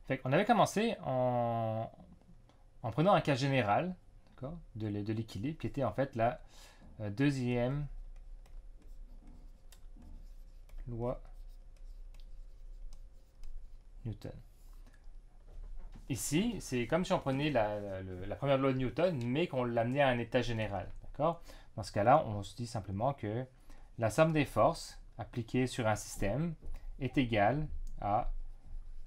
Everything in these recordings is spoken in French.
Fait qu'on avait commencé en prenant un cas général, d'accord, de l'équilibre, qui était en fait la deuxième loi Newton. Ici, c'est comme si on prenait la première loi de Newton, mais qu'on l'amenait à un état général. D'accord? Dans ce cas-là, on se dit simplement que la somme des forces appliquées sur un système est égale à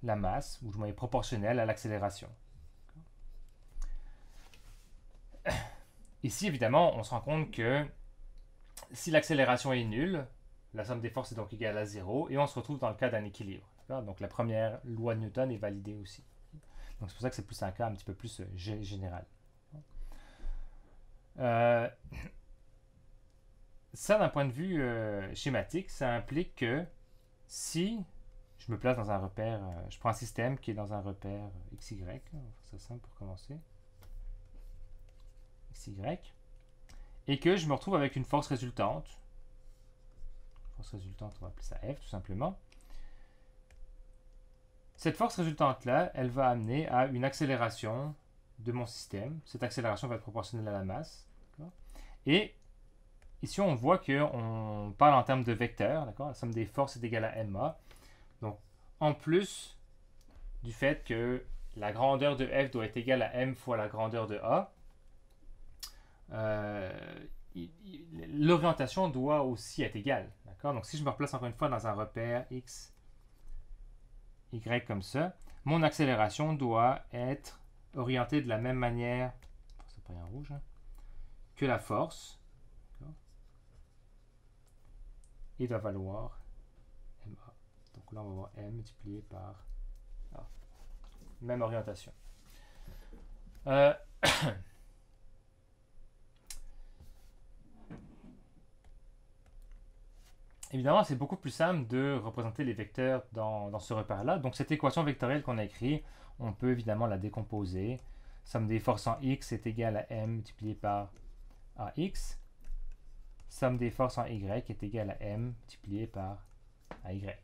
la masse, ou du moins est proportionnelle à l'accélération. Ici, évidemment, on se rend compte que si l'accélération est nulle, la somme des forces est donc égale à 0, et on se retrouve dans le cas d'un équilibre. Donc la première loi de Newton est validée aussi. Donc c'est pour ça que c'est plus un cas un petit peu plus général. Euh, Ça, d'un point de vue schématique, ça implique que si je me place dans un repère, je prends un système qui est dans un repère XY, on va faire ça simple pour commencer, XY, et que je me retrouve avec une force résultante, on va appeler ça F tout simplement. Cette force résultante-là, elle va amener à une accélération de mon système. Cette accélération va être proportionnelle à la masse. Et ici, on voit qu'on parle en termes de vecteurs. La somme des forces est égale à ma. Donc, en plus du fait que la grandeur de F doit être égale à m fois la grandeur de A, euh, l'orientation doit aussi être égale. Donc, si je me replace encore une fois dans un repère x, y comme ça, mon accélération doit être orientée de la même manière, c'est pas en rouge, que la force, et doit valoir ma. Donc là, on va avoir m multiplié par a. Même orientation. Euh, Évidemment, c'est beaucoup plus simple de représenter les vecteurs dans ce repère-là. Donc cette équation vectorielle qu'on a écrite, on peut évidemment la décomposer. Somme des forces en x est égale à m multiplié par ax. Somme des forces en y est égale à m multiplié par ay.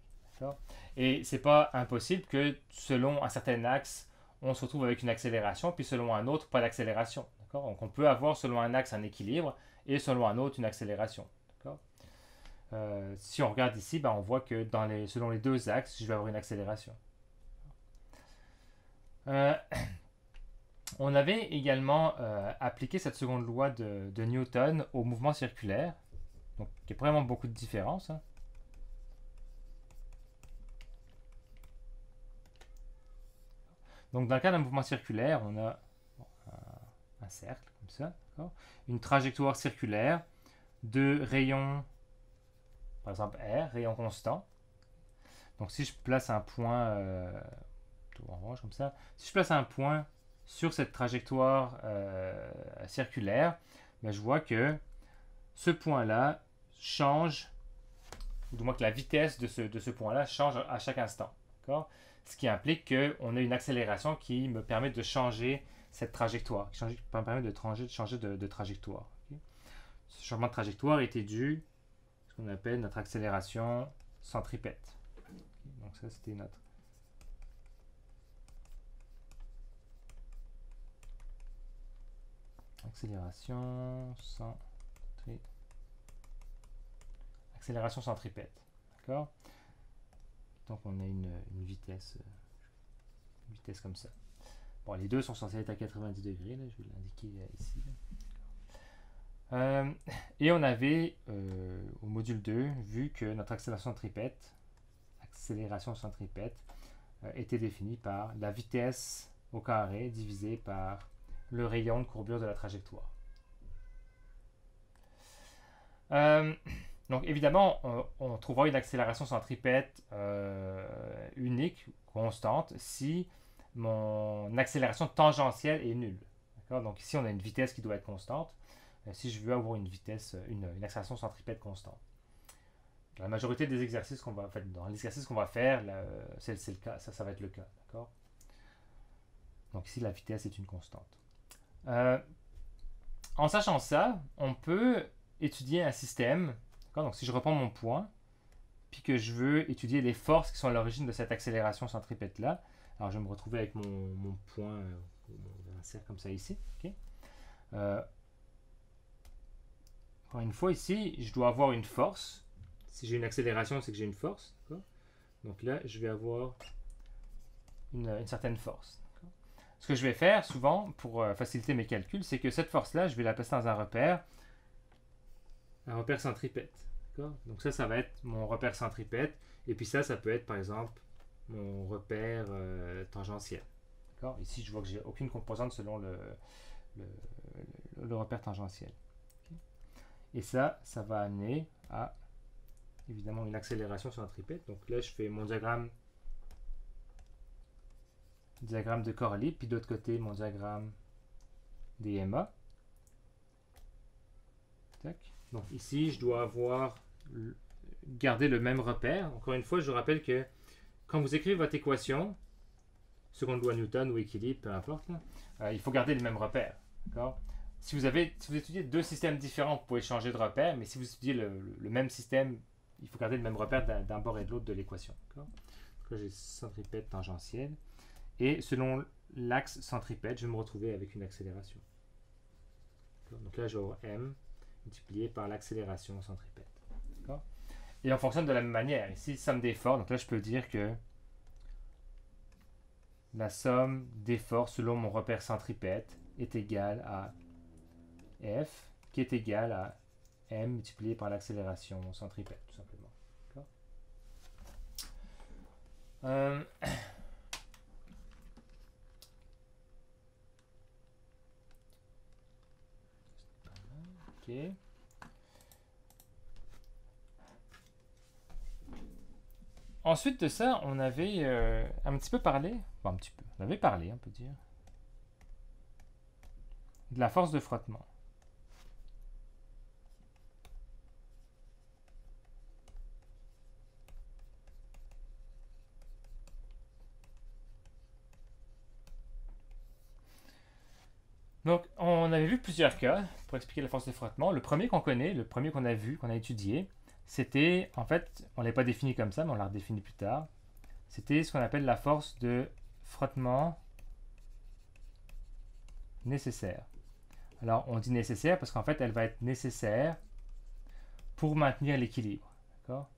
Et c'est pas impossible que selon un certain axe, on se retrouve avec une accélération, puis selon un autre, pas d'accélération. Donc on peut avoir selon un axe un équilibre et selon un autre une accélération. Si on regarde ici, on voit que selon les deux axes, je vais avoir une accélération. On avait également appliqué cette seconde loi de Newton au mouvement circulaire, donc il y a vraiment beaucoup de différences. Donc dans le cas d'un mouvement circulaire, on a un cercle comme ça, une trajectoire circulaire de rayons, par exemple R, rayon constant. Donc si je place un point tout orange comme ça, si je place un point sur cette trajectoire circulaire, je vois que ce point-là change, ou du moins que la vitesse de ce point-là change à chaque instant. Ce qui implique qu'on a une accélération qui me permet de changer cette trajectoire, qui me permet de changer de trajectoire. Ce changement de trajectoire était dû à ce qu'on appelle notre accélération centripète. Donc ça, c'était notre accélération centripète. D'accord? Donc on a une vitesse comme ça. Bon, les deux sont censés être à 90 degrés, là, je vais l'indiquer ici. Et on avait, au module 2, vu que notre accélération centripète était définie par la vitesse au carré divisé par le rayon de courbure de la trajectoire. Donc évidemment, on trouvera une accélération centripète unique, constante, si mon accélération tangentielle est nulle. Donc ici, on a une vitesse qui doit être constante. Si je veux avoir une accélération centripète constante. Dans la majorité des exercices qu'on va faire, dans l'exercice qu'on va faire, c'est le cas, ça va être le cas. D'accord? Donc ici, la vitesse est une constante. En sachant ça, on peut étudier un système. Donc si je reprends mon point, puis que je veux étudier les forces qui sont à l'origine de cette accélération centripète-là, Alors je vais me retrouver avec mon point, un cercle comme ça ici. Okay. Encore une fois ici, je dois avoir une force. Si j'ai une accélération, c'est que j'ai une force. Donc là, je vais avoir une certaine force. Ce que je vais faire souvent pour faciliter mes calculs, c'est que cette force-là, je vais la placer dans un repère centripète. Donc ça va être mon repère centripète. Et puis ça peut être par exemple mon repère tangentiel. Ici, je vois que j'ai aucune composante selon le repère tangentiel. Et ça va amener à évidemment une accélération centripète. Donc là, je fais mon diagramme de corps libre, puis d'autre côté, mon diagramme des MA. Tac. Donc ici, je dois garder le même repère. Encore une fois, je rappelle que quand vous écrivez votre équation, seconde loi Newton ou équilibre, peu importe, là, il faut garder le même repère. Si vous étudiez deux systèmes différents, vous pouvez changer de repère, mais si vous étudiez le même système, il faut garder le même repère d'un bord et de l'autre de l'équation. Donc là, j'ai centripète tangentielle. Et selon l'axe centripète, je vais me retrouver avec une accélération. Donc là, je vais avoir m multiplié par l'accélération centripète. Et on fonctionne de la même manière. Ici, somme des forces. Donc là, je peux dire que la somme des forces selon mon repère centripète est égale à F, qui est égal à m multiplié par l'accélération centripète, tout simplement. Ok. Ensuite de ça, on avait un petit peu parlé, enfin un petit peu, on avait parlé, on peut dire, de la force de frottement. Donc, on avait vu plusieurs cas pour expliquer la force de frottement. Le premier qu'on connaît, le premier qu'on a vu, qu'on a étudié, c'était, en fait, on ne l'a pas défini comme ça, mais on l'a redéfini plus tard. C'était ce qu'on appelle la force de frottement nécessaire. Alors, on dit nécessaire parce qu'en fait, elle va être nécessaire pour maintenir l'équilibre. D'accord ?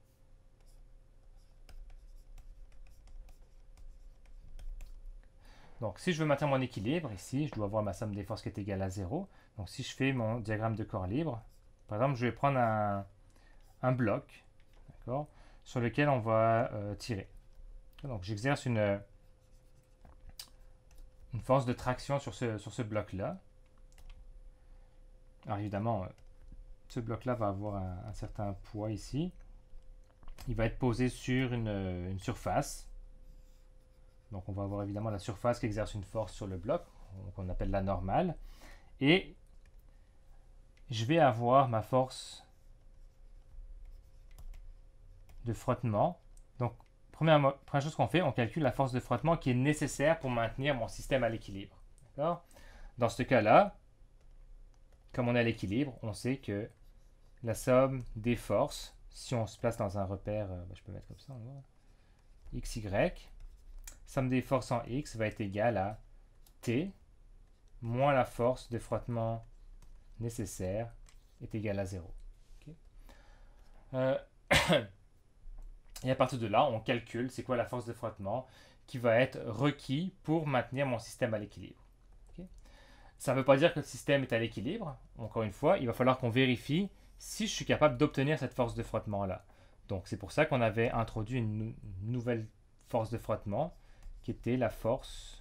Donc, si je veux maintenir mon équilibre, ici, je dois avoir ma somme des forces qui est égale à 0. Donc, si je fais mon diagramme de corps libre, par exemple, je vais prendre un bloc, sur lequel on va tirer. Donc, j'exerce une force de traction sur ce bloc-là. Alors, évidemment, ce bloc-là va avoir un certain poids ici. Il va être posé sur une surface. Donc, on va avoir évidemment la surface qui exerce une force sur le bloc, qu'on appelle la normale. Et je vais avoir ma force de frottement. Donc, première chose qu'on fait, on calcule la force de frottement qui est nécessaire pour maintenir mon système à l'équilibre. Dans ce cas-là, comme on est à l'équilibre, on sait que la somme des forces, si on se place dans un repère, je peux mettre comme ça, x, y, somme des forces en x va être égale à T moins la force de frottement nécessaire est égale à 0. Et à partir de là, on calcule c'est quoi la force de frottement qui va être requis pour maintenir mon système à l'équilibre. Ça ne veut pas dire que le système est à l'équilibre. Encore une fois, il va falloir qu'on vérifie si je suis capable d'obtenir cette force de frottement-là. Donc c'est pour ça qu'on avait introduit une nouvelle force de frottement qui était la force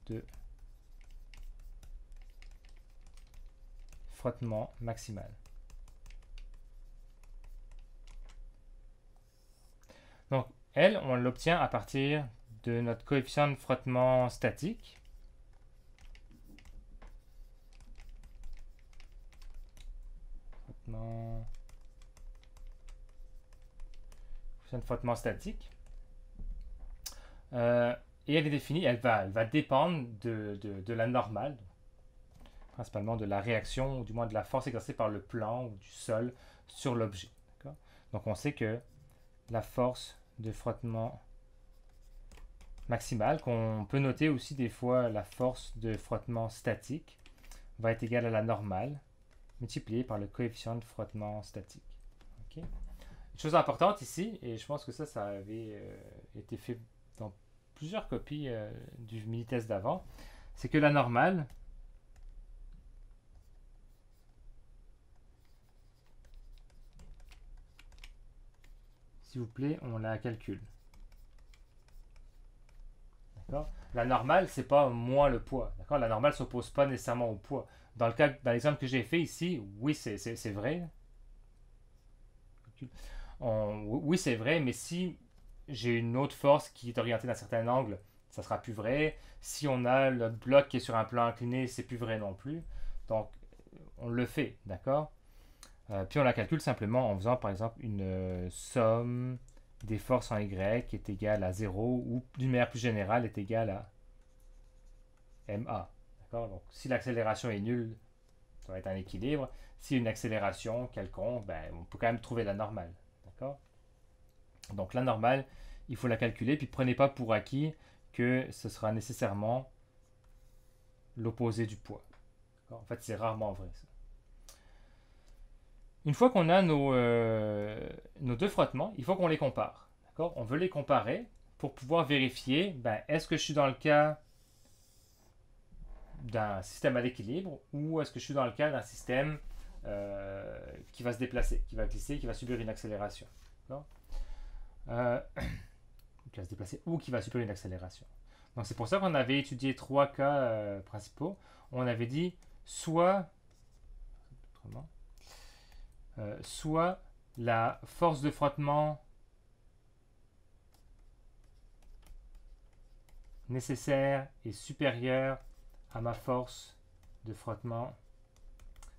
de frottement maximal. Donc, elle, on l'obtient à partir de notre coefficient de frottement statique. Coefficient de frottement statique. Et elle est définie, elle va dépendre de la normale, principalement de la réaction, ou du moins de la force exercée par le plan ou du sol sur l'objet. Donc on sait que la force de frottement maximale, qu'on peut noter aussi des fois la force de frottement statique, va être égale à la normale multipliée par le coefficient de frottement statique. Okay. Une chose importante ici, et je pense que ça avait été fait dans plusieurs copies du mini-test d'avant, c'est que la normale, s'il vous plaît, on la calcule. D'accord. La normale, c'est pas moins le poids. D'accord. La normale ne s'oppose pas nécessairement au poids. Dans l'exemple que j'ai fait ici, oui, c'est vrai. Oui, c'est vrai, mais si j'ai une autre force qui est orientée d'un certain angle, ça sera plus vrai. Si on a le bloc qui est sur un plan incliné, c'est plus vrai non plus. Donc, on le fait, d'accord. Puis on la calcule simplement en faisant par exemple une somme des forces en Y qui est égale à 0 ou d'une manière plus générale est égale à MA. D'accord. Donc si l'accélération est nulle, ça va être un équilibre. Si une accélération quelconque, ben, on peut quand même trouver la normale. D'accord. Donc la normale, il faut la calculer, puis prenez pas pour acquis que ce sera nécessairement l'opposé du poids. En fait, c'est rarement vrai ça. Une fois qu'on a nos deux frottements, il faut qu'on les compare. On veut les comparer pour pouvoir vérifier, ben, est-ce que je suis dans le cas d'un système à l'équilibre ou est-ce que je suis dans le cas d'un système qui va se déplacer, qui va glisser, qui va subir une accélération. Qui va se déplacer ou qui va subir une accélération. Donc c'est pour ça qu'on avait étudié trois cas principaux. On avait dit soit soit la force de frottement nécessaire est supérieure à ma force de frottement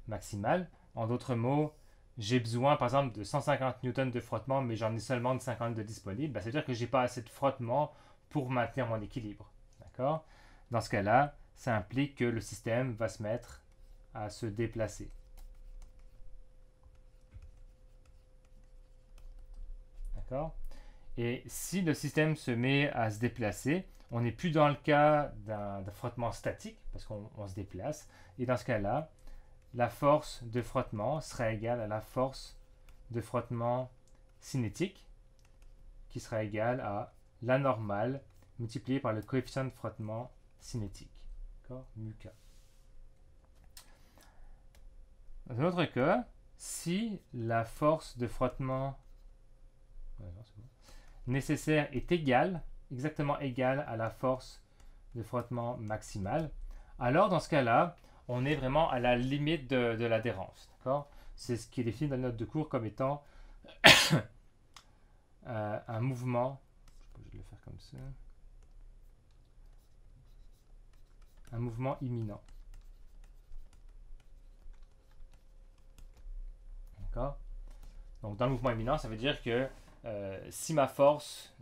maximale. En d'autres mots, j'ai besoin par exemple de 150 newtons de frottement, mais j'en ai seulement de 50 de disponible. Ben, ça veut dire que j'ai pas assez de frottement pour maintenir mon équilibre. D'accord. Dans ce cas-là, ça implique que le système va se mettre à se déplacer. D'accord. Et si le système se met à se déplacer, on n'est plus dans le cas d'un frottement statique, parce qu'on se déplace. Et dans ce cas-là, la force de frottement sera égale à la force de frottement cinétique, qui sera égale à la normale multipliée par le coefficient de frottement cinétique. D'accord. Mu-K. Dans un autre cas, si la force de frottement nécessaire est égale, exactement égale à la force de frottement maximale, alors dans ce cas-là, on est vraiment à la limite de l'adhérence. C'est ce qui est défini dans la note de cours comme étant un mouvement, je vais le faire comme ça, un mouvement imminent. D'accord. Donc dans le mouvement imminent, ça veut dire que si ma force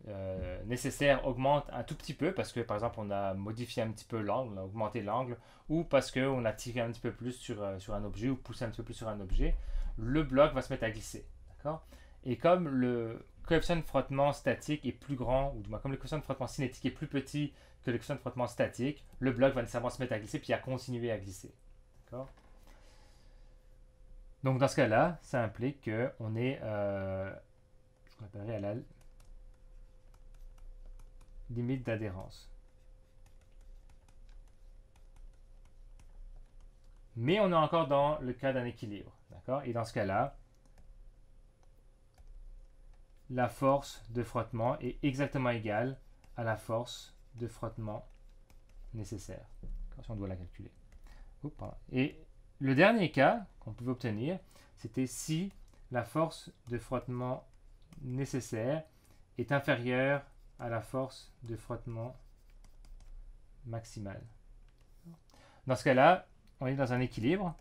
nécessaire augmente un tout petit peu, parce que par exemple on a modifié un petit peu l'angle, on a augmenté l'angle, ou parce qu'on a tiré un petit peu plus sur un objet, ou poussé un petit peu plus sur un objet, le bloc va se mettre à glisser. D'accord. Et comme le coefficient de frottement statique est plus grand, ou du moins comme le coefficient de frottement cinétique est plus petit que le coefficient de frottement statique, le bloc va nécessairement se mettre à glisser, puis à continuer à glisser. D'accord. Donc dans ce cas-là, ça implique qu'on est je rappellerai à la limite d'adhérence. Mais on est encore dans le cas d'un équilibre. D'accord. Et dans ce cas-là, la force de frottement est exactement égale à la force de frottement nécessaire. Si on doit la calculer. Et le dernier cas qu'on pouvait obtenir, c'était si la force de frottement nécessaire est inférieure à la force de frottement maximale. Dans ce cas-là, on est dans un équilibre.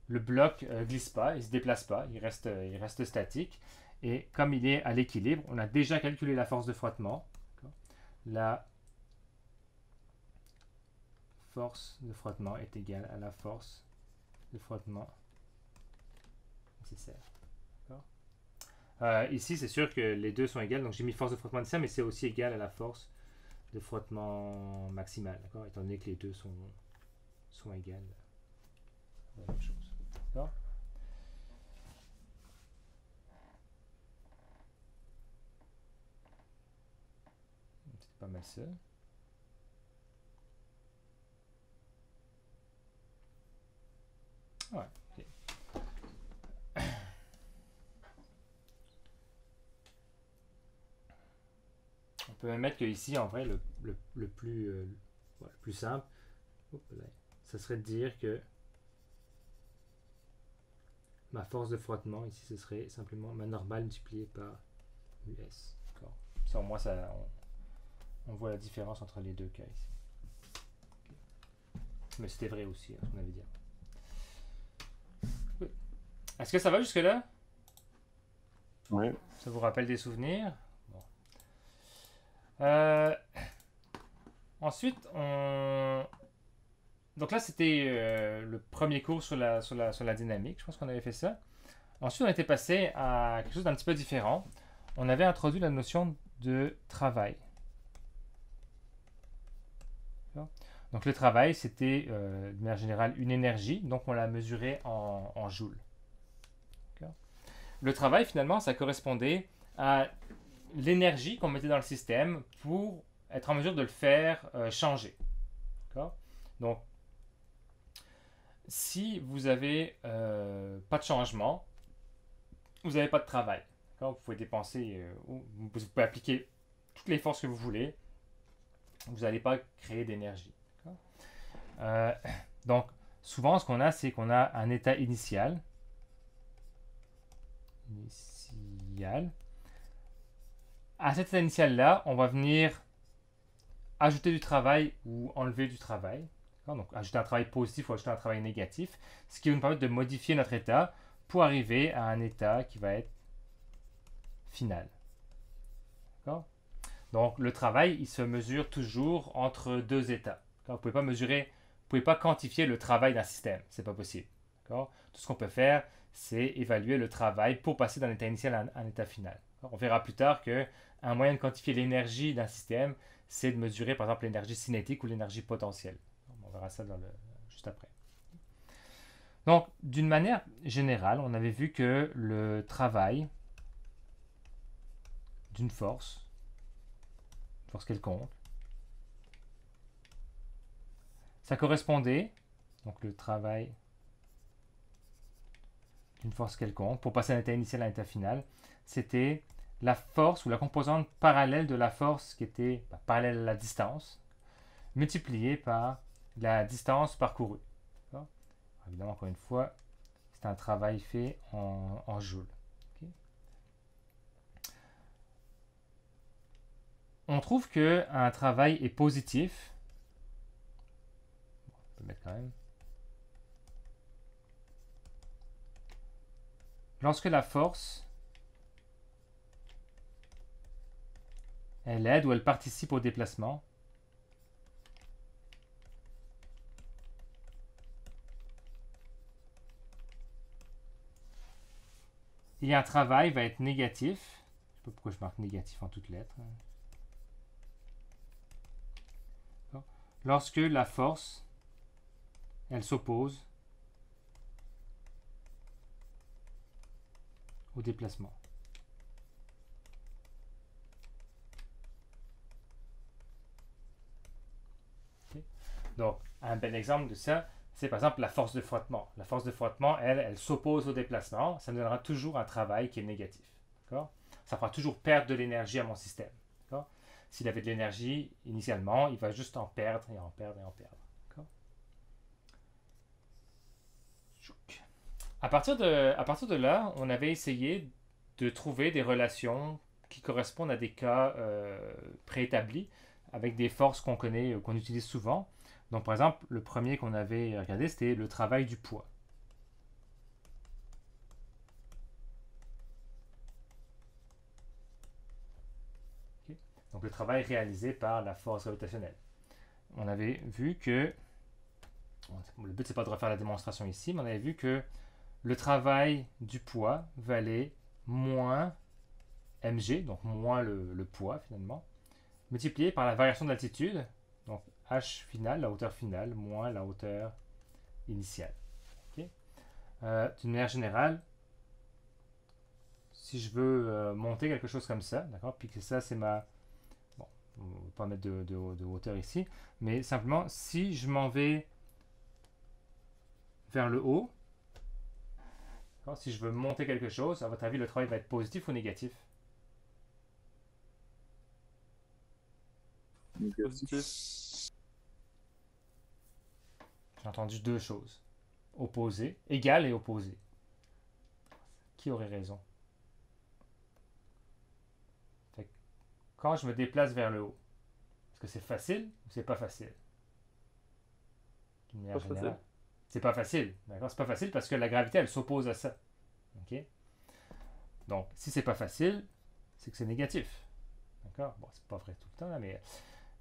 Le bloc ne glisse pas, il ne se déplace pas, il reste statique. Et comme il est à l'équilibre, on a déjà calculé la force de frottement. La force de frottement est égale à la force de frottement nécessaire. Ici, c'est sûr que les deux sont égales, donc j'ai mis force de frottement initiale, mais c'est aussi égal à la force de frottement maximale, d'accord? Étant donné que les deux sont égales. La même chose. D'accord? C'est pas mal ça. Ouais, ok. On peut même mettre que ici, en vrai, le plus, ouais, le plus simple, ça serait de dire que ma force de frottement, ici, ce serait simplement ma normale multipliée par US. D'accord. Ça, au moins, on voit la différence entre les deux cas ici. Mais c'était vrai aussi, hein, ce qu'on avait dit. Oui. Est-ce que ça va jusque-là? Oui. Ça vous rappelle des souvenirs? Bon. Euh, Ensuite, donc là, c'était le premier cours sur la dynamique. Je pense qu'on avait fait ça. Ensuite, on était passé à quelque chose d'un petit peu différent. On avait introduit la notion de travail. Donc le travail, c'était de manière générale une énergie, donc on l'a mesuré en joules. Le travail, finalement, ça correspondait à l'énergie qu'on mettait dans le système pour être en mesure de le faire changer. Donc, si vous avez pas de changement, vous n'avez pas de travail. Vous pouvez dépenser, vous pouvez appliquer toutes les forces que vous voulez, vous n'allez pas créer d'énergie. Euh, donc, souvent, ce qu'on a, c'est qu'on a un état initial. À cet état initial-là, on va venir ajouter du travail ou enlever du travail. Donc, ajouter un travail positif ou ajouter un travail négatif, ce qui va nous permettre de modifier notre état pour arriver à un état qui va être final. Donc, le travail, il se mesure toujours entre deux états. Vous ne pouvez pas mesurer, vous pouvez pas quantifier le travail d'un système. C'est pas possible. Tout ce qu'on peut faire, c'est évaluer le travail pour passer d'un état initial à un état final. On verra plus tard qu'un moyen de quantifier l'énergie d'un système, c'est de mesurer par exemple l'énergie cinétique ou l'énergie potentielle. On verra ça juste après. Donc, d'une manière générale, on avait vu que le travail d'une force quelconque, ça correspondait, donc le travail d'une force quelconque, pour passer d'un état initial à un état final, c'était la force ou la composante parallèle de la force qui était parallèle à la distance, multipliée par la distance parcourue. Évidemment, encore une fois, c'est un travail fait en joules. Okay. On trouve qu'un travail est positif. On peut mettre quand même. Lorsque la force, elle aide ou elle participe au déplacement, et un travail va être négatif. Je ne sais pas pourquoi je marque négatif en toutes lettres. Lorsque la force, elle s'oppose au déplacement. Okay. Donc, un bel exemple de ça, c'est par exemple la force de frottement. La force de frottement, elle s'oppose au déplacement. Ça me donnera toujours un travail qui est négatif. Ça fera toujours perdre de l'énergie à mon système. S'il avait de l'énergie, initialement, il va juste en perdre et en perdre et en perdre. À partir de là, on avait essayé de trouver des relations qui correspondent à des cas préétablis avec des forces qu'on connaît, qu'on utilise souvent. Donc, par exemple, le premier qu'on avait regardé, c'était le travail du poids. Okay. Donc, le travail réalisé par la force gravitationnelle. On avait vu que, le but c'est pas de refaire la démonstration ici, mais on avait vu que le travail du poids valait moins mg, donc moins le poids finalement, multiplié par la variation d'altitude, donc h final, la hauteur finale, moins la hauteur initiale. Okay. D'une manière générale, si je veux monter quelque chose comme ça, d'accord, puis que ça c'est ma... Bon, on ne va pas mettre de hauteur ici, mais simplement si je m'en vais vers le haut, si je veux monter quelque chose, à votre avis le travail va être positif ou négatif? Positif. J'ai entendu deux choses. Opposé, égal et opposé. Qui aurait raison? Fait que quand je me déplace vers le haut, est-ce que c'est facile ou c'est pas facile? D'une manière générale. C'est pas facile, d'accord? C'est pas facile parce que la gravité, elle s'oppose à ça. Ok? Donc, si c'est pas facile, c'est que c'est négatif. D'accord? Bon, c'est pas vrai tout le temps, là, mais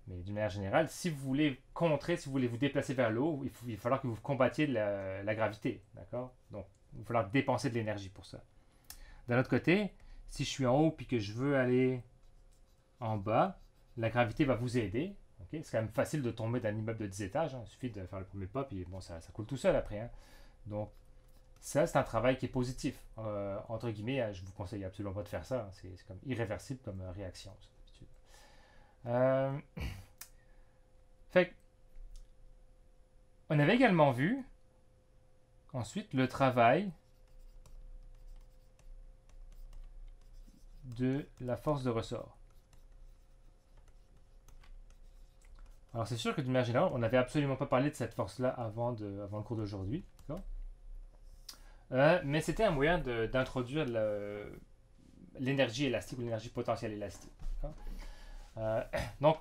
d'une manière générale, si vous voulez contrer, si vous voulez vous déplacer vers le haut, il va falloir que vous combattiez la gravité. D'accord? Donc, il va falloir dépenser de l'énergie pour ça. D'un autre côté, si je suis en haut et que je veux aller en bas, la gravité va vous aider. Okay? C'est quand même facile de tomber d'un immeuble de 10 étages. Hein. Il suffit de faire le premier pas, puis bon, ça coule tout seul après. Hein. Donc, ça, c'est un travail qui est positif. Entre guillemets, je vous conseille absolument pas de faire ça. Hein. C'est comme irréversible comme réaction. Fait on avait également vu ensuite le travail de la force de ressort. Alors c'est sûr que d'une manière générale, on n'avait absolument pas parlé de cette force-là avant le cours d'aujourd'hui. Mais c'était un moyen d'introduire l'énergie élastique ou l'énergie potentielle élastique. Donc,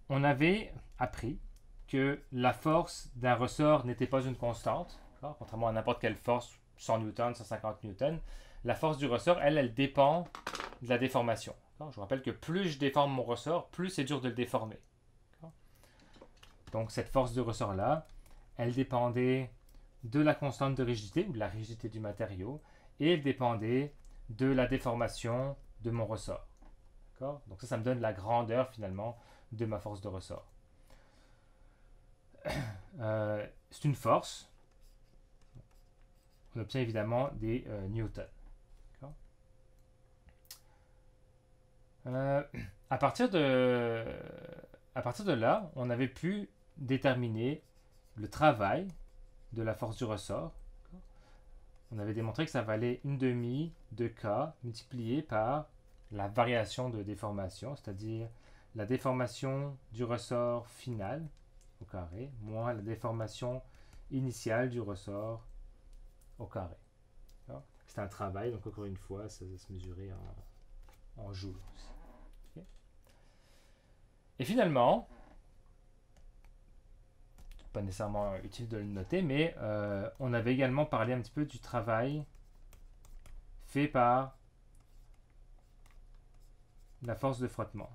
on avait appris que la force d'un ressort n'était pas une constante, contrairement à n'importe quelle force, 100 newtons, 150 newtons. La force du ressort, elle dépend de la déformation. Je vous rappelle que plus je déforme mon ressort, plus c'est dur de le déformer. Donc, cette force de ressort-là, elle dépendait de la constante de rigidité ou de la rigidité du matériau et elle dépendait de la déformation de mon ressort. Donc ça me donne la grandeur finalement de ma force de ressort. C'est une force. On obtient évidemment des newtons. À partir de là, on avait pu déterminer le travail de la force du ressort. On avait démontré que ça valait une demi de K multiplié par la variation de déformation, c'est-à-dire la déformation du ressort final au carré, moins la déformation initiale du ressort au carré. C'est un travail, donc encore une fois, ça va se mesurer en joules. Okay. Et finalement, pas nécessairement utile de le noter, mais on avait également parlé un petit peu du travail fait par la force de frottement.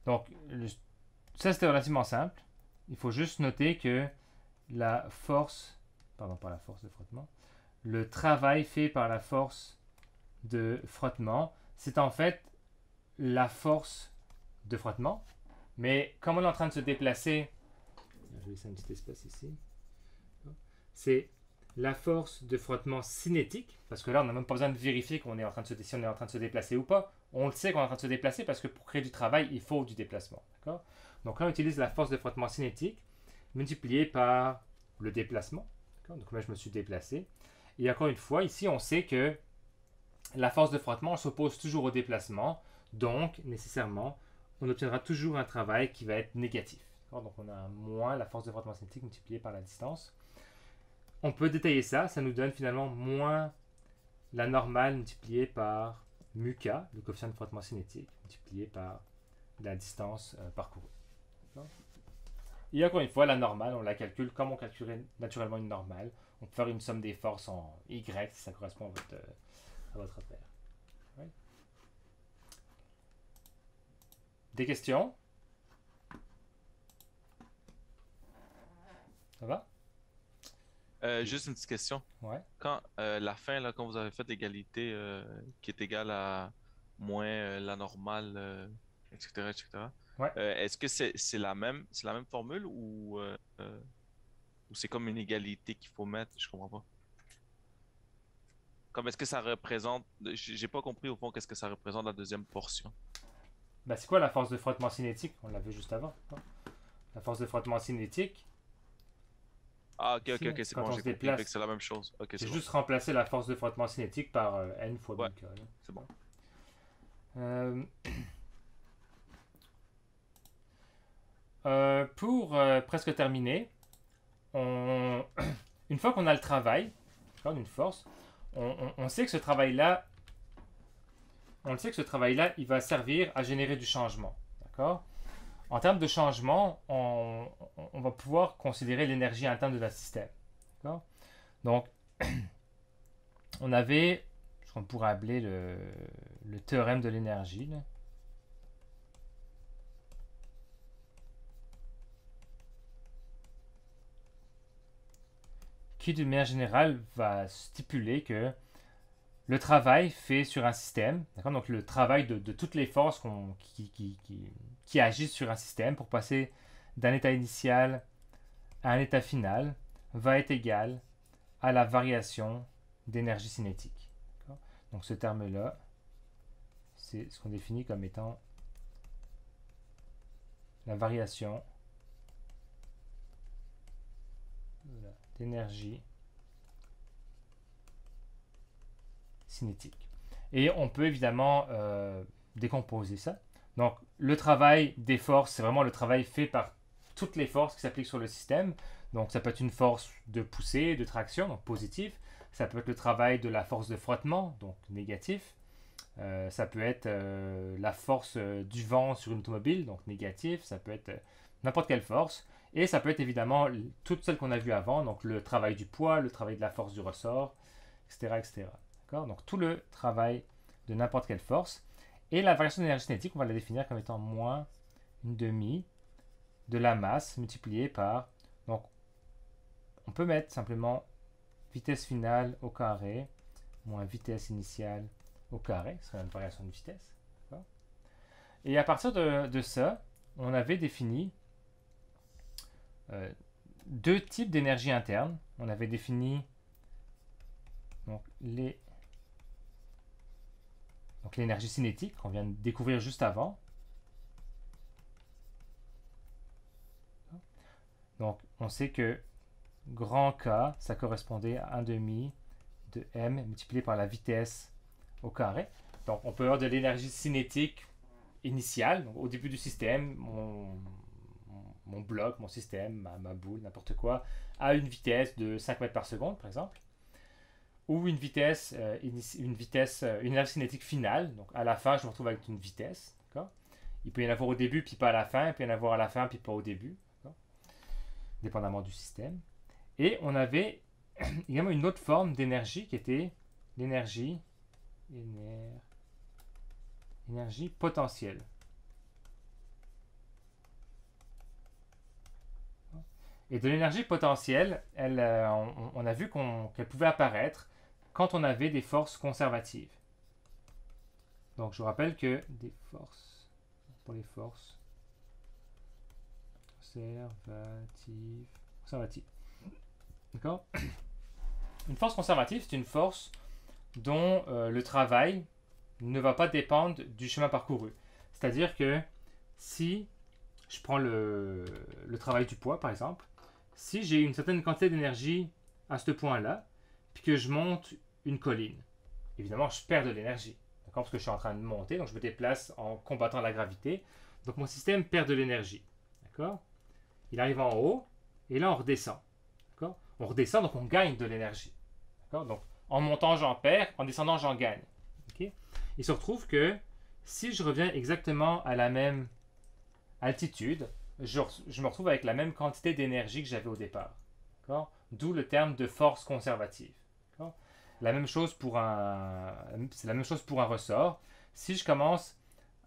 Donc, ça c'était relativement simple. Il faut juste noter que la force, pardon, pas la force de frottement, le travail fait par la force de frottement, c'est en fait la force de frottement. Mais comme on est en train de se déplacer, je vais laisser un petit espace ici, c'est la force de frottement cinétique, parce que là on n'a même pas besoin de vérifier qu'on est en train de si on est en train de se déplacer ou pas. On le sait qu'on est en train de se déplacer parce que pour créer du travail, il faut du déplacement. D'accord? Donc là on utilise la force de frottement cinétique multipliée par le déplacement. Donc là je me suis déplacé. Et encore une fois, ici on sait que la force de frottement s'oppose toujours au déplacement, donc nécessairement on obtiendra toujours un travail qui va être négatif. Donc on a un moins la force de frottement cinétique multipliée par la distance. On peut détailler ça, ça nous donne finalement moins la normale multipliée par mu k, le coefficient de frottement cinétique, multiplié par la distance parcourue. Et encore une fois, la normale, on la calcule comme on calculerait naturellement une normale. On peut faire une somme des forces en y si ça correspond à votre paire. Oui. Des questions? Ça va? Juste une petite question. Ouais. Quand la fin, là, quand vous avez fait l'égalité qui est égale à moins la normale, etc., etc., Ouais. est-ce que c'est la même formule ou c'est comme une égalité qu'il faut mettre? Je comprends pas. Comme est-ce que ça représente, j'ai pas compris au fond qu'est-ce que ça représente la deuxième portion. Bah, c'est quoi la force de frottement cinétique? On l'a vu juste avant. Hein. La force de frottement cinétique, Ah, ok, ok, ici, ok, c'est c'est quand bon, on j'ai se compris. Fait que déplace. c'est la même chose. Ok, C'est c'est bon. juste remplacer la force de frottement cinétique par n fois Ouais, boucle carré. c'est bon. Euh, pour presque terminer, on... une fois qu'on a le travail, d'une force, on sait que ce travail-là, il va servir à générer du changement. D'accord? En termes de changement, on va pouvoir considérer l'énergie interne de notre système. D'accord? Donc, on avait ce qu'on pourrait appeler le théorème de l'énergie, là, qui, d'une manière générale, va stipuler que le travail fait sur un système, d'accord? Donc le travail de toutes les forces qui agissent sur un système pour passer d'un état initial à un état final va être égal à la variation d'énergie cinétique. D'accord? Donc ce terme-là, c'est ce qu'on définit comme étant la variation d'énergie cinétique. Et on peut évidemment décomposer ça. Donc le travail des forces, c'est vraiment le travail fait par toutes les forces qui s'appliquent sur le système. Donc ça peut être une force de poussée, de traction, donc positive. Ça peut être le travail de la force de frottement, donc négatif. Ça peut être la force du vent sur une automobile, donc négatif. Ça peut être n'importe quelle force. Et ça peut être évidemment toutes celles qu'on a vues avant, donc le travail du poids, le travail de la force du ressort, etc. etc. Donc tout le travail de n'importe quelle force. Et la variation d'énergie cinétique, on va la définir comme étant moins une demi de la masse multipliée par... Donc on peut mettre simplement vitesse finale au carré moins vitesse initiale au carré, c'est une variation de vitesse. Et à partir de ça, on avait défini deux types d'énergie interne. On avait défini donc l'énergie cinétique qu'on vient de découvrir juste avant. Donc on sait que grand K, ça correspondait à 1 demi de m multiplié par la vitesse au carré. Donc on peut avoir de l'énergie cinétique initiale, donc au début du système, mon bloc, mon système, ma boule, n'importe quoi, à une vitesse de 5 mètres par seconde par exemple, ou une énergie cinétique finale, donc à la fin je me retrouve avec une vitesse, d'accord? Il peut y en avoir au début puis pas à la fin, il peut y en avoir à la fin puis pas au début, dépendamment du système. Et on avait également une autre forme d'énergie qui était l'énergie potentielle. Et de l'énergie potentielle, on a vu qu'elle pouvait apparaître quand on avait des forces conservatives. Donc je vous rappelle que des forces, pour les forces conservatives. D'accord? Une force conservative, c'est une force dont le travail ne va pas dépendre du chemin parcouru. C'est-à-dire que si je prends le travail du poids, par exemple, si j'ai une certaine quantité d'énergie à ce point-là, puis que je monte une colline, évidemment, je perds de l'énergie, d'accord? Parce que je suis en train de monter, donc je me déplace en combattant la gravité. Donc mon système perd de l'énergie, d'accord? Il arrive en haut, et là on redescend, d'accord? On redescend, donc on gagne de l'énergie, d'accord? Donc en montant, j'en perds, en descendant, j'en gagne. Okay? Il se retrouve que si je reviens exactement à la même altitude, je me retrouve avec la même quantité d'énergie que j'avais au départ. D'où le terme de force conservative. La même chose pour c'est la même chose pour un ressort. Si je commence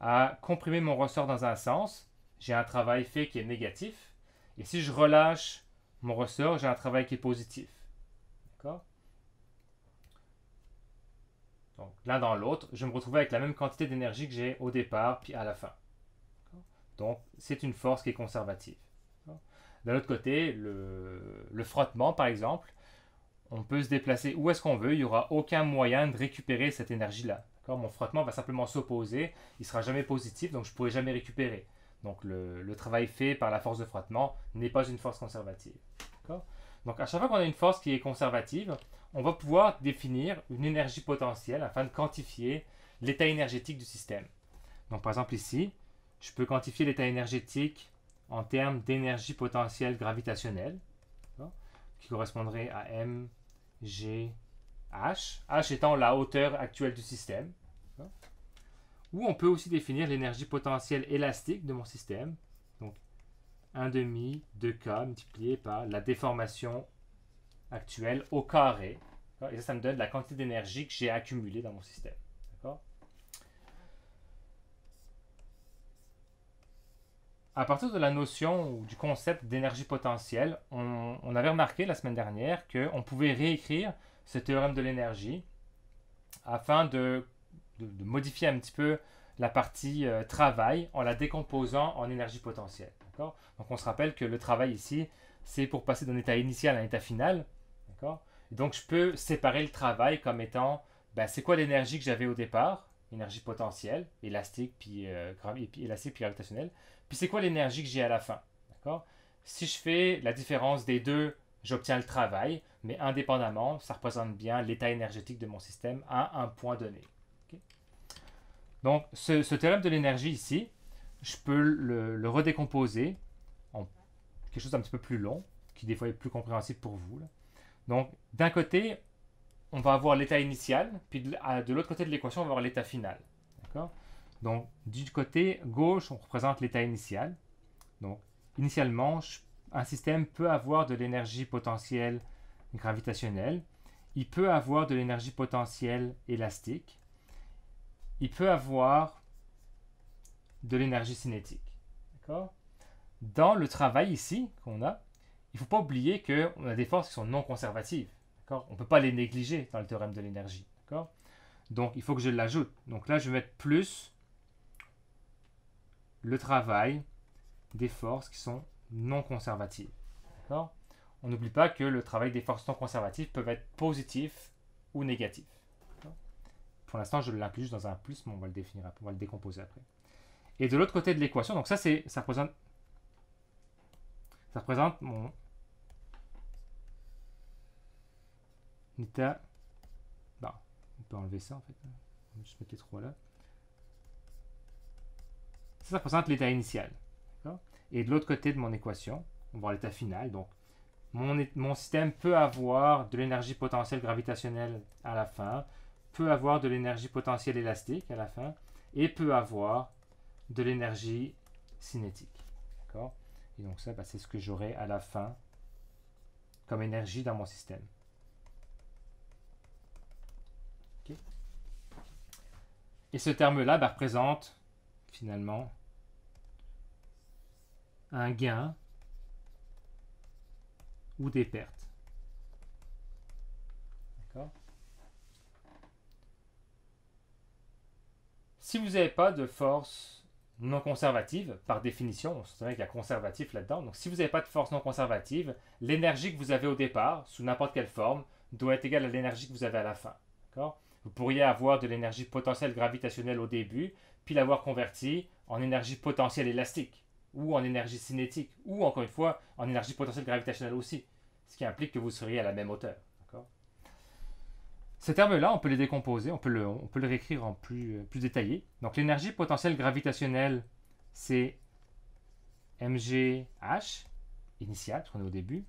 à comprimer mon ressort dans un sens, j'ai un travail fait qui est négatif. Et si je relâche mon ressort, j'ai un travail qui est positif. D'accord? Donc, l'un dans l'autre, je me retrouve avec la même quantité d'énergie que j'ai au départ, puis à la fin. Donc, c'est une force qui est conservative. D'un autre côté, le frottement, par exemple, on peut se déplacer où est-ce qu'on veut, il n'y aura aucun moyen de récupérer cette énergie-là. Mon frottement va simplement s'opposer, il ne sera jamais positif, donc je ne pourrai jamais récupérer. Donc le travail fait par la force de frottement n'est pas une force conservative. Donc à chaque fois qu'on a une force qui est conservative, on va pouvoir définir une énergie potentielle afin de quantifier l'état énergétique du système. Donc par exemple ici, je peux quantifier l'état énergétique en termes d'énergie potentielle gravitationnelle, qui correspondrait à m, g, h, h étant la hauteur actuelle du système. Ou on peut aussi définir l'énergie potentielle élastique de mon système, donc 1 demi de k multiplié par la déformation actuelle au carré. Et ça me donne la quantité d'énergie que j'ai accumulée dans mon système. D'accord? À partir de la notion ou du concept d'énergie potentielle, on avait remarqué la semaine dernière qu'on pouvait réécrire ce théorème de l'énergie afin de modifier un petit peu la partie travail en la décomposant en énergie potentielle. D'accord? Donc on se rappelle que le travail ici, c'est pour passer d'un état initial à un état final. D'accord? Et donc je peux séparer le travail comme étant, c'est quoi l'énergie que j'avais au départ, énergie potentielle, élastique puis gravitationnelle, puis c'est quoi l'énergie que j'ai à la fin. D'accord? Si je fais la différence des deux, j'obtiens le travail, mais indépendamment, ça représente bien l'état énergétique de mon système à un point donné. Okay? Donc, ce théorème de l'énergie ici, je peux le redécomposer en quelque chose d'un petit peu plus long, qui des fois est plus compréhensible pour vous. Là. Donc, d'un côté, on va avoir l'état initial, puis de l'autre côté de l'équation, on va avoir l'état final. D'accord? Donc, du côté gauche, on représente l'état initial. Donc, initialement, un système peut avoir de l'énergie potentielle gravitationnelle, il peut avoir de l'énergie potentielle élastique, il peut avoir de l'énergie cinétique. D'accord? Dans le travail ici qu'on a, il ne faut pas oublier qu'on a des forces qui sont non conservatives. D'accord? On ne peut pas les négliger dans le théorème de l'énergie. D'accord? Donc, il faut que je l'ajoute. Donc là, je vais mettre plus le travail des forces qui sont non conservatives. D'accord? On n'oublie pas que le travail des forces non conservatives peut être positif ou négatif. Pour l'instant, je l'inclus juste dans un plus, mais on va le définir, on va le décomposer après. Et de l'autre côté de l'équation, donc ça représente mon état. Bon, on peut enlever ça en fait. On va juste mettre les trois là. Ça représente l'état initial. Et de l'autre côté de mon équation, on va voir l'état final. Donc, mon système peut avoir de l'énergie potentielle gravitationnelle à la fin, peut avoir de l'énergie potentielle élastique à la fin, et peut avoir de l'énergie cinétique. D'accord? Et donc ça, c'est ce que j'aurai à la fin comme énergie dans mon système. Okay. Et ce terme-là représente finalement un gain ou des pertes. D'accord? Si vous n'avez pas de force non conservative, par définition, on se souvient qu'il y a conservatif là-dedans, donc si vous n'avez pas de force non conservative, l'énergie que vous avez au départ, sous n'importe quelle forme, doit être égale à l'énergie que vous avez à la fin. D'accord? Vous pourriez avoir de l'énergie potentielle gravitationnelle au début, puis l'avoir convertie en énergie potentielle élastique, ou en énergie cinétique, ou encore une fois, en énergie potentielle gravitationnelle aussi, ce qui implique que vous seriez à la même hauteur. Ces termes-là, on peut les décomposer, on peut le réécrire en plus détaillé. Donc l'énergie potentielle gravitationnelle, c'est mgh, initiale, parce qu'on est au début,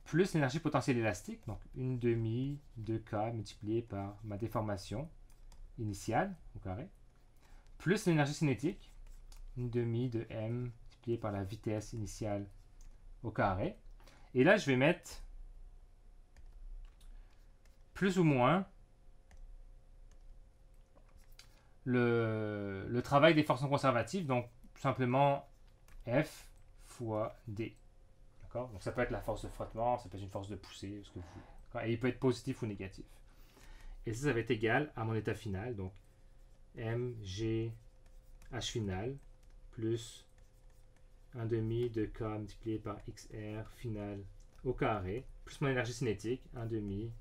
plus l'énergie potentielle élastique, donc 1 demi de k multiplié par ma déformation initiale, au carré, plus l'énergie cinétique, 1 demi de m multiplié par la vitesse initiale au carré. Et là, je vais mettre plus ou moins le travail des forces non conservatives, donc tout simplement F fois D. D'accord? Donc ça peut être la force de frottement, ça peut être une force de poussée, ce que vous voulez. D'accord? Et il peut être positif ou négatif. Et ça va être égal à mon état final, donc mg h final plus 1 demi de k multiplié par xr final au carré, plus mon énergie cinétique, 1 demi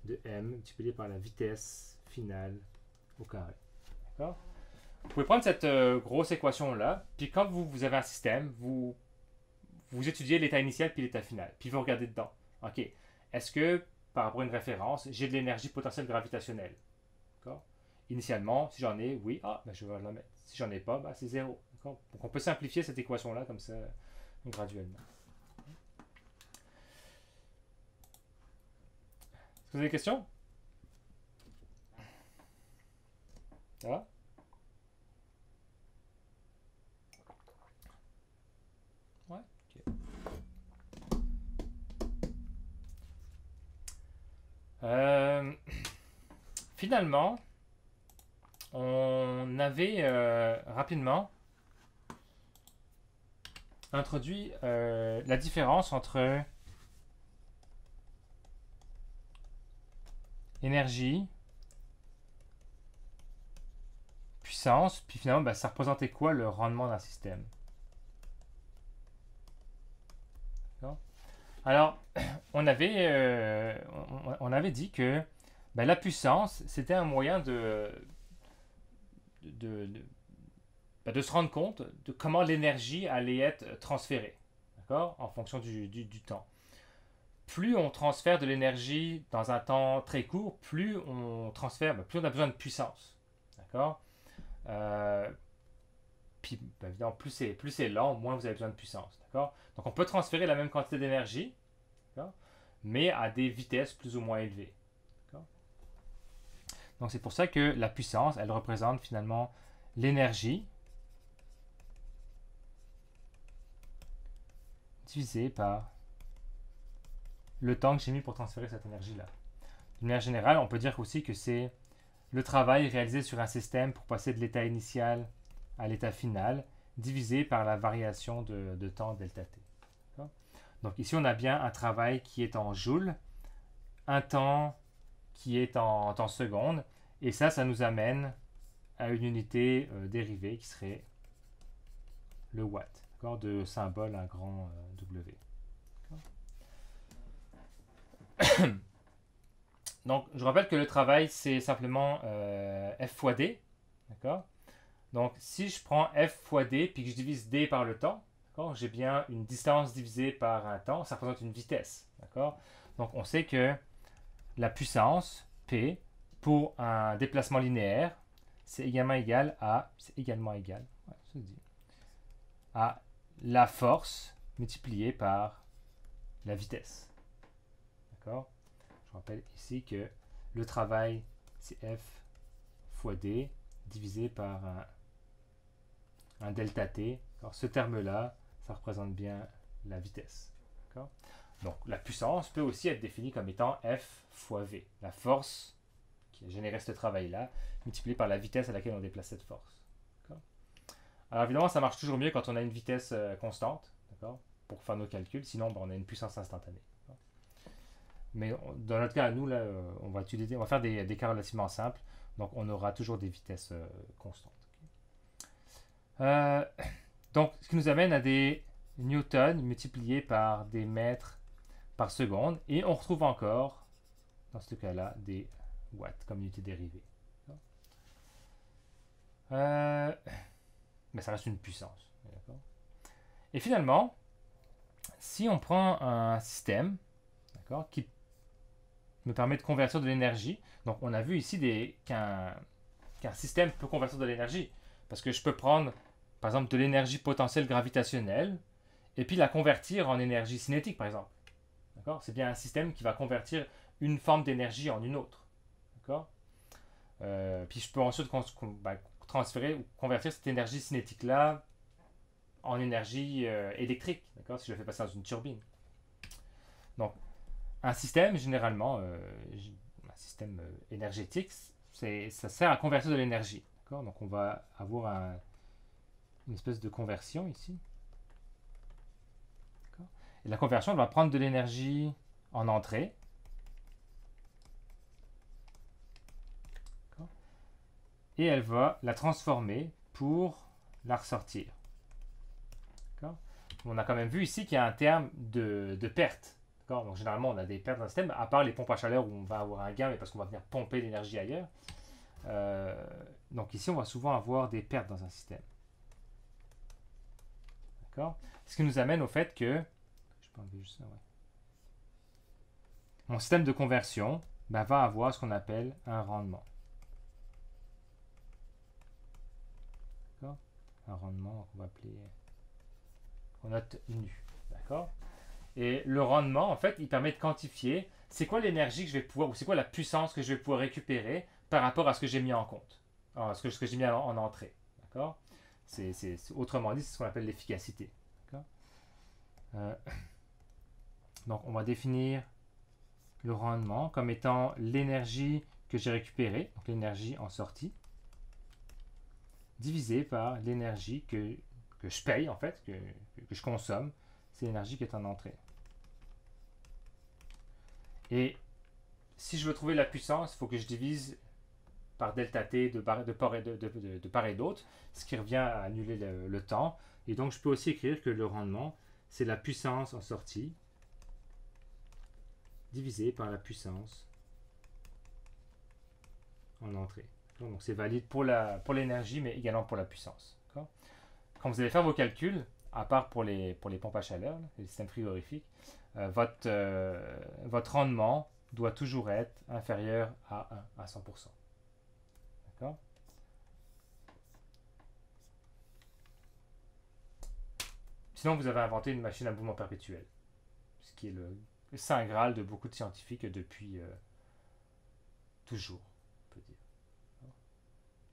de m multiplié par la vitesse finale au carré. D'accord? Vous pouvez prendre cette grosse équation-là, puis quand vous avez un système, vous étudiez l'état initial puis l'état final, puis vous regardez dedans. OK, est-ce que, par rapport à une référence, j'ai de l'énergie potentielle gravitationnelle? D'accord? Initialement, si j'en ai, oui, ben je vais la mettre. Si j'en ai pas, ben c'est zéro. D'accord? Donc on peut simplifier cette équation-là comme ça, graduellement. Est-ce que vous avez des questions? Ça va? Ouais, ok. Finalement, on avait rapidement introduit la différence entre énergie, puissance, puis finalement, ben, ça représentait quoi le rendement d'un système? Alors, on avait dit que ben, la puissance, c'était un moyen de, de se rendre compte de comment l'énergie allait être transférée, d'accord, en fonction du temps. Plus on transfère de l'énergie dans un temps très court, plus on transfère, plus on a besoin de puissance, d'accord. Puis, évidemment, plus c'est lent, moins vous avez besoin de puissance, d'accord. Donc, on peut transférer la même quantité d'énergie, mais à des vitesses plus ou moins élevées. Donc c'est pour ça que la puissance, elle représente finalement l'énergie divisée par le temps que j'ai mis pour transférer cette énergie-là. D'une manière générale, on peut dire aussi que c'est le travail réalisé sur un système pour passer de l'état initial à l'état final, divisé par la variation de temps delta t. Donc ici, on a bien un travail qui est en joules, un temps qui est en secondes, et ça nous amène à une unité dérivée qui serait le watt, de symbole un grand W. Donc, je rappelle que le travail, c'est simplement F fois D. D'accord? Donc, si je prends F fois D, puis que je divise D par le temps, j'ai bien une distance divisée par un temps, ça représente une vitesse. D'accord? Donc, on sait que la puissance, P, pour un déplacement linéaire, c'est également égal à la force multipliée par la vitesse. D'accord? Je rappelle ici que le travail, c'est F fois D divisé par un delta T. Alors, ce terme-là, ça représente bien la vitesse. D'accord? Donc, la puissance peut aussi être définie comme étant F fois V. La force qui a généré ce travail-là, multipliée par la vitesse à laquelle on déplace cette force. D'accord? Alors, évidemment, ça marche toujours mieux quand on a une vitesse constante, d'accord, pour faire nos calculs. Sinon, on a une puissance instantanée. D'accord? Mais dans notre cas, nous, là, on va faire des cas relativement simples. Donc, on aura toujours des vitesses constantes. Donc, ce qui nous amène à des newtons multipliés par des mètres par seconde. Et on retrouve encore, dans ce cas-là, des watts comme unité dérivée. Mais ça reste une puissance. Et finalement, si on prend un système, qui me permet de convertir de l'énergie, donc on a vu ici qu'un système peut convertir de l'énergie, parce que je peux prendre, par exemple, de l'énergie potentielle gravitationnelle, et puis la convertir en énergie cinétique, par exemple. D'accord? C'est bien un système qui va convertir une forme d'énergie en une autre. D'accord? Puis je peux ensuite transférer ou convertir cette énergie cinétique-là en énergie électrique, d'accord, si je le fais passer dans une turbine. Donc, un système, généralement, un système énergétique, ça sert à convertir de l'énergie. D'accord? Donc, on va avoir une espèce de conversion ici. D'accord? Et la conversion, elle va prendre de l'énergie en entrée. Et elle va la transformer pour la ressortir. On a quand même vu ici qu'il y a un terme de perte. Donc généralement, on a des pertes dans le système, à part les pompes à chaleur où on va avoir un gain, mais parce qu'on va venir pomper l'énergie ailleurs. Donc ici, on va souvent avoir des pertes dans un système. D'accord? Ce qui nous amène au fait que... Je peux enlever juste ça, ouais. Mon système de conversion va avoir ce qu'on appelle un rendement. D'accord? Un rendement qu'on va appeler... qu'on note nu. D'accord? Et le rendement, en fait, il permet de quantifier c'est quoi l'énergie que je vais pouvoir, ou c'est quoi la puissance que je vais pouvoir récupérer par rapport à ce que j'ai mis en compte, ce que j'ai mis en entrée. D'accord? Autrement dit, c'est ce qu'on appelle l'efficacité. Donc, on va définir le rendement comme étant l'énergie que j'ai récupérée, donc l'énergie en sortie, divisé par l'énergie que je paye, en fait, que je consomme, c'est l'énergie qui est en entrée. Et si je veux trouver la puissance, il faut que je divise par delta t de part et d'autre, ce qui revient à annuler le temps. Et donc, je peux aussi écrire que le rendement, c'est la puissance en sortie divisé par la puissance en entrée. Donc, c'est valide pour l'énergie, mais également pour la puissance. Quand vous allez faire vos calculs, à part pour les pompes à chaleur, les systèmes frigorifiques, votre rendement doit toujours être inférieur à 1, à 100%. D'accord? Sinon, vous avez inventé une machine à mouvement perpétuel, ce qui est le saint graal de beaucoup de scientifiques depuis toujours, on peut dire.